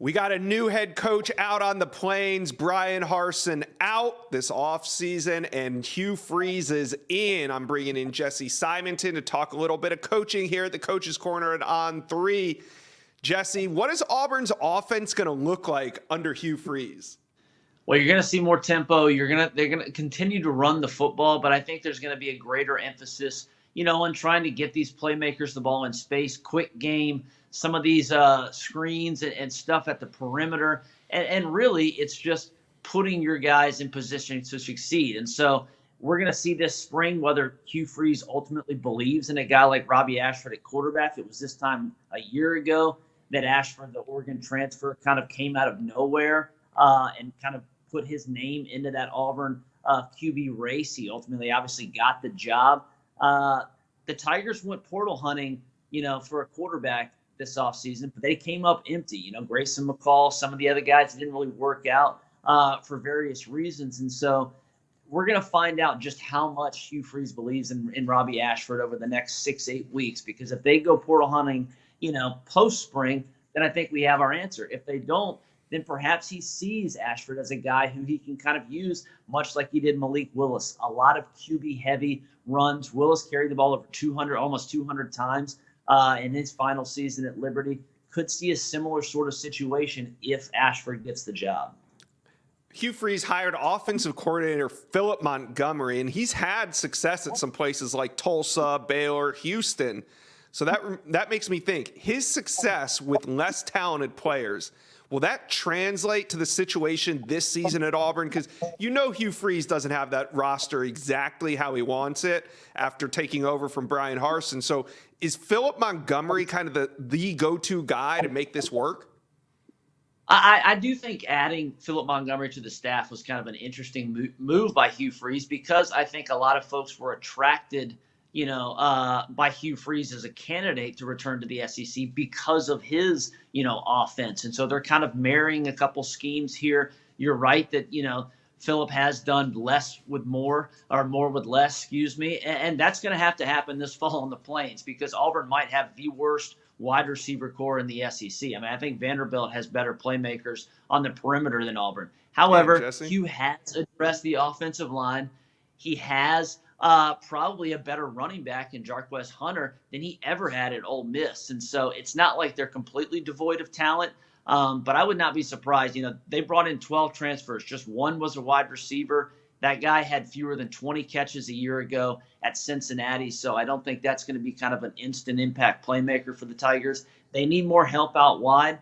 We got a new head coach out on the plains, Brian Harsin out this offseason, and Hugh Freeze is in. I'm bringing in Jesse Simonton to talk a little bit of coaching here at the Coach's Corner at On 3. Jesse, what is Auburn's offense going to look like under Hugh Freeze? Well, you're going to see more tempo. They're going to continue to run the football, but I think there's going to be a greater emphasis, on trying to get these playmakers the ball in space, quick game, some of these screens and stuff at the perimeter. And really, it's just putting your guys in position to succeed. And so we're going to see this spring whether Hugh Freeze ultimately believes in a guy like Robbie Ashford at quarterback. It was this time a year ago that Ashford, the Oregon transfer, kind of came out of nowhere and kind of put his name into that Auburn QB race. He ultimately obviously got the job. The Tigers went portal hunting, for a quarterback this offseason, but they came up empty. Grayson McCall, some of the other guys didn't really work out for various reasons. And so we're going to find out just how much Hugh Freeze believes in Robbie Ashford over the next 6-8 weeks, because if they go portal hunting, post-spring, then I think we have our answer. If they don't, then perhaps he sees Ashford as a guy who he can kind of use, much like he did Malik Willis. A lot of QB-heavy runs. Willis carried the ball over 200, almost 200 times in his final season at Liberty. Could see a similar sort of situation if Ashford gets the job. Hugh Freeze hired offensive coordinator Philip Montgomery, and he's had success at some places like Tulsa, Baylor, Houston. So that makes me think, his success with less talented players, will that translate to the situation this season at Auburn? Because Hugh Freeze doesn't have that roster exactly how he wants it after taking over from Brian Harsin. So is Philip Montgomery kind of the go-to guy to make this work? I do think adding Philip Montgomery to the staff was kind of an interesting move by Hugh Freeze, because I think a lot of folks were attracted by Hugh Freeze as a candidate to return to the SEC because of his, offense. And so they're kind of marrying a couple schemes here. You're right that, Philip has done less with more, or more with less, and that's going to have to happen this fall on the Plains, because Auburn might have the worst wide receiver core in the SEC. I think Vanderbilt has better playmakers on the perimeter than Auburn. However, Hugh has addressed the offensive line. He has probably a better running back in Jarquez Hunter than he ever had at Ole Miss. And so it's not like they're completely devoid of talent, but I would not be surprised. They brought in 12 transfers. Just one was a wide receiver. That guy had fewer than 20 catches a year ago at Cincinnati, so I don't think that's going to be kind of an instant impact playmaker for the Tigers. They need more help out wide,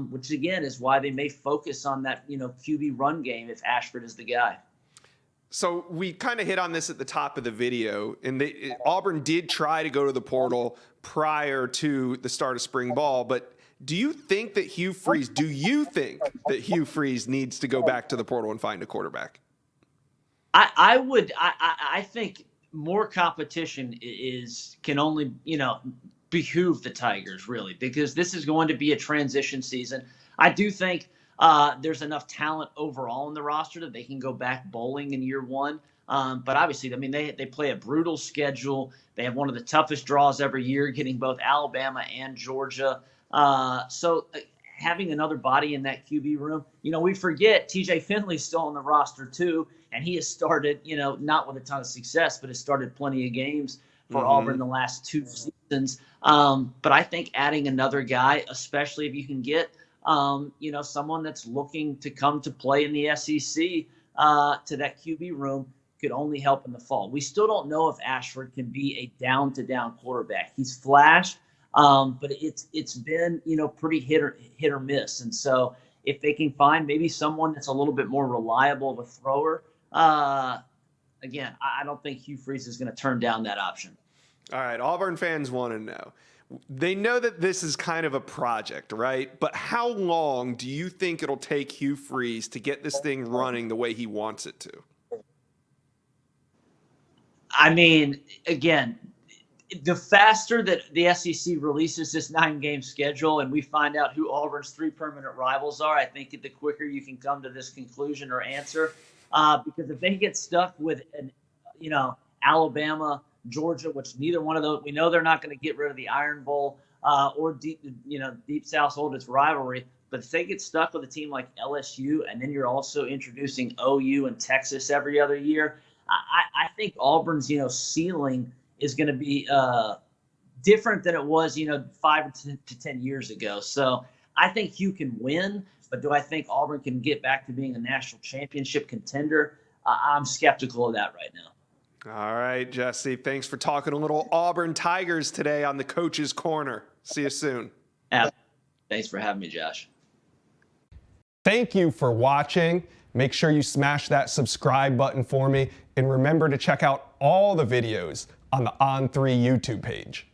which, again, is why they may focus on that, QB run game if Ashford is the guy. So we kind of hit on this at the top of the video, and Auburn did try to go to the portal prior to the start of spring ball. But do you think that Hugh Freeze needs to go back to the portal and find a quarterback? I think more competition can only, behoove the Tigers, really, because this is going to be a transition season. I do think there's enough talent overall in the roster that they can go back bowling in year one. But obviously, they play a brutal schedule. They have one of the toughest draws every year, getting both Alabama and Georgia. So having another body in that QB room, we forget TJ Finley's still on the roster too, and he has started, not with a ton of success, but has started plenty of games for Auburn the last 2 seasons. But I think adding another guy, especially if you can get someone that's looking to come to play in the SEC to that QB room, could only help in the fall. We still don't know if Ashford can be a down-to-down quarterback. He's flashed, but it's been pretty hit or miss. And so if they can find maybe someone that's a little bit more reliable of a thrower, again, I don't think Hugh Freeze is going to turn down that option. All right, Auburn fans want to know. They know that this is kind of a project, right? But how long do you think it'll take Hugh Freeze to get this thing running the way he wants it to? Again, the faster that the SEC releases this 9-game schedule and we find out who Auburn's 3 permanent rivals are, I think the quicker you can come to this conclusion or answer. Because if they get stuck with, Alabama, Georgia, which neither one of those, we know they're not going to get rid of the Iron Bowl or Deep South's oldest rivalry. But if they get stuck with a team like LSU, and then you're also introducing OU and Texas every other year, I think Auburn's, ceiling is going to be different than it was, 5 to 10 years ago. So I think Hugh can win, but do I think Auburn can get back to being a national championship contender? I'm skeptical of that right now. All right, Jesse. Thanks for talking a little Auburn Tigers today on the Coach's Corner. See you soon. Thanks for having me, Josh. Thank you for watching. Make sure you smash that subscribe button for me. And remember to check out all the videos on the On3 YouTube page.